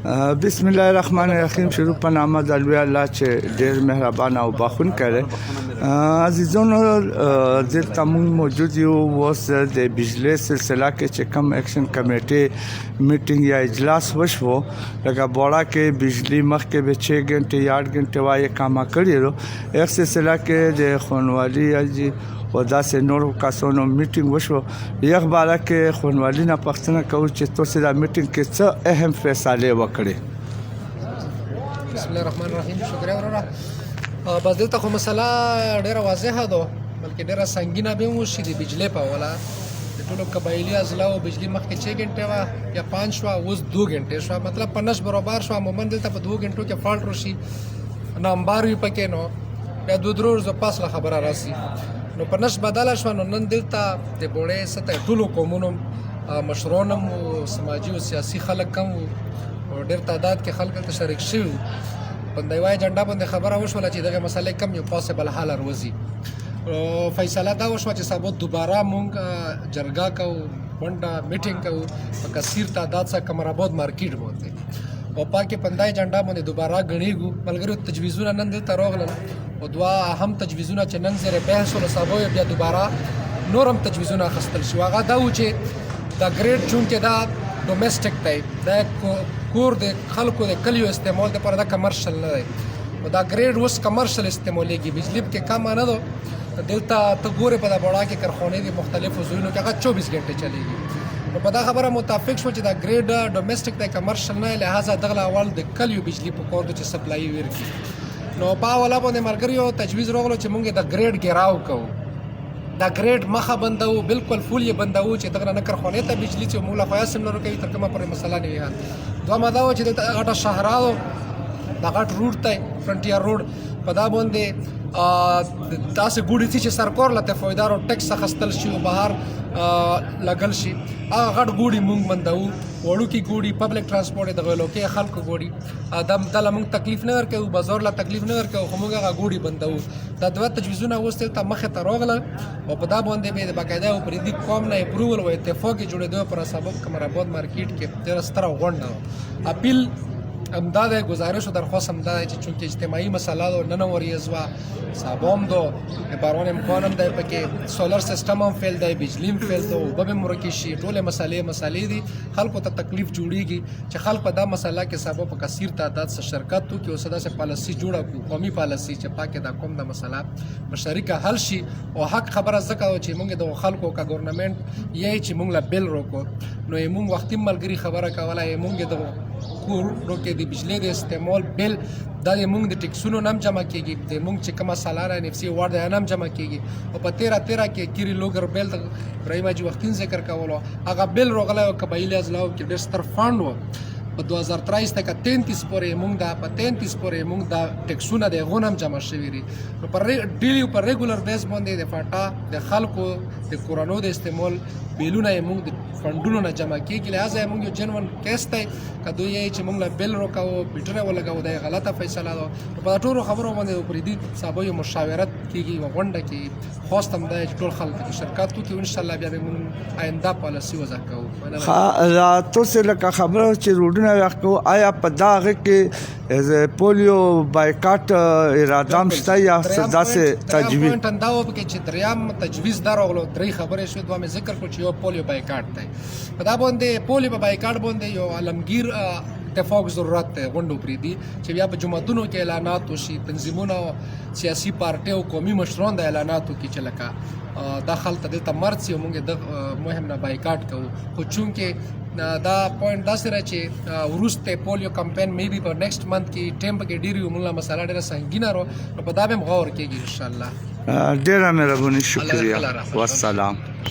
بسم الله الرحمن الرحیم. شروع په نام د لوی الله چې ډېر مهربان او بخښونکی دی. عزیزانو دلته موږ موجود یو اوس د بجلی سلسله کې چې کم اکشن کمیټې میټینګ یا اجلاس وشو، لکه بوړا کې بجلی مخکې به 6 غنټې 8 غنټې وایي کاما کړی رو. یک سلسله کې د خونوالي اجي و داسې نور کسانو میټینګ وشو. یک باره کې خونوالي نه پوښتنه کوو چې تاسو دا میټینګ کې څه اهم فیصله وکړي. بسم الله الرحمن الرحیم. شکریہ وروره. بس دلته خو مسله ډیره واضحه ده، بلکې ډیره سنگینه به مو شي د بجلی په ولا د ټولو قبایلی اضلاع بجلی مخکې 6 غنټې وا یا 5 شو اوس 2 غنټې شو، مطلب 50 برابر شو. عموما دلته په 2 غنټو کې فالټ راشي، نمبر وي پکې نو یا 2 ورځې پس لا خبره راسي. نو په نش بدله شو. نو نن دلته د بوړې سطح ټولو قومونو مشرونم او سماجي او سیاسي خلک کم او ډېر تعداد کې خلک ته شریک شوي. په دیوای جنډا باندې خبره وشوله چې دغه مسلې کم یو پاسبل حل روزي. فیصله دا وشوه چې سبا دوباره مونږ جرګه کوو، ونډه میټینګ کوو په کثیر تعداد سره قمرآباد مارکیټ باندې او پاکه پندای جنډا باندې دوباره غړیږو. ملګرو تجویزونه نن دلته راغلل او دوا اهم تجویزونه چې نن زره بحث ول سبا بیا دوباره نورم تجویزونه خستل شو. هغه دا و چې دا ګریډ چون کې دا ډومېسټک دی، دا کور د خلکو د کلیو استعمال لپاره دا کمرشل نه دی. او دا ګریډ اوس کمرشل استعمالېږي، بجلی کې کم نه ده. دلته ته ګوره په دا بوړا کې کارخانې دي مختلفو ځایونو کې هغه 24 غنټې چلیږي. نو په دا خبره متفق شو چې دا ګریډ ډومېسټک دی، کمرشل نه، لہذا دغه اول د کلیو بجلی په کور د چې سپلای ورکړي. نو په والا باندې ملګریو تجویز راغلو چې مونږ د ګریډ ګراو کوو، دا ګریډ مخه بندو، بالکل فول یې بندو چې دغه نه کارخانې ته بجلی چې موږ لا خو یاسم نه کوي تر کومه پرې مسله نه وي. دوه ماده و چې د غټه شهراو د غټ روډ ته فرنټیر روډ په دا باندې تاسو ګوډی چې سرکار لته فایدار او ټیکس خستل شي او بهر لګل شي. هغه غټ ګوډی مونږ بندو، وړو کې ګوډی پبلک ترانسپورت دغه لوکي خلکو ګوډی ادم دله مونږ تکلیف نه ورکو، بازار لا تکلیف نه ورکو، خو مونږ هغه ګوډی بندو. دا دوه تجویزونه وسته ته مخه ته راغله او په دا باندې به د باقاعده او پردي قوم نه اپروول او اتفاق جوړېدو پر سبب قمرآباد مارکیټ کې ډېر ستره غونډه اپیل امداد گزارش و درخواست امداد چې چونکه اجتماعي مسله ده نن وریزوا صابوم دو بارون امکانم ده پکې سولر سیستم هم فیل ده، بجلی هم فیل ده او به مرکه شي ټول مسالې دي. خلکو ته تکلیف جوړیږي چې خلک په دا مسله کې سبب په کثیر تعداد سره شرکت وکړي او صدا سه پالیسی جوړه کو، قومي پالیسی چې پاکه دا کوم د مسله مشارکه حل شي او حق خبره زکه چې موږ د خلکو کا ګورنمنت یې چې موږ لا بیل روکو. نو موږ وختي ملګری خبره کوله موږ د کور روکې د بجلی د استعمال بل دا موږ د ټیکسونو نام جمع کیږي، د موږ چې کومه سالانه نفسي وارد نام جمع کیږي او په 13 کې کیری لوګر بل د ابراهیم اجي وختین ذکر کولو هغه بل روغله او قبایلی اضلاع کې ډېر ستر فاند و. په 2023 تک 33 پورې موږ دا په 33 پورې موږ دا ټیکسونه د غونم جمع شوی دي. نو پر ډیلی پر ریګولر بیس باندې د فاټا د خلکو د کورونو د استعمال بیلونه موږ د فندونو نه جمع کیږي. لہذا موږ یو جنون کیس ته کدو یې چې موږ لا بیل روکاو بیټره ولګاو دا غلطه فیصله ده. په ټولو خبرو باندې پردي صاحب یو مشاورت کیږي او غونډه کې خواستم دا چې ټول خلک شرکت وکړي ان شاء الله بیا موږ آینده پالیسی وضع کوو. تاسو لکه خبره چې روډونه راکو، آیا په داغه کې پولیو بایکاټ اراده هم شته یا داسې تجویز؟ دا و چې دریم تجویز دراغلو درې خبرې شو، دوه مې ذکر کړ چې یو پولیو بایکاټ دی. په دا باندې پولیو بایکاټ باندې یو عالمگیر اتفاق ضرورت دی غونډو پریدي چې بیا په جمعتونو کې اعلانات وشي، تنظیمونه سیاسي پارټي او قومي مشران د اعلاناتو کې چې لکه دا خلک دلته مرد سي موږ د مهم نه بایکاټ کوو. خو چونکه دا پوینټ دا سره چې ورسته پولیو کمپین مې بي په نیکسټ منث کې ټیم کې ډیری موږ مسله ډیره سنگینه رو په دا به غور کېږي ان شاء الله. ډیره مهرباني، شکریہ، والسلام.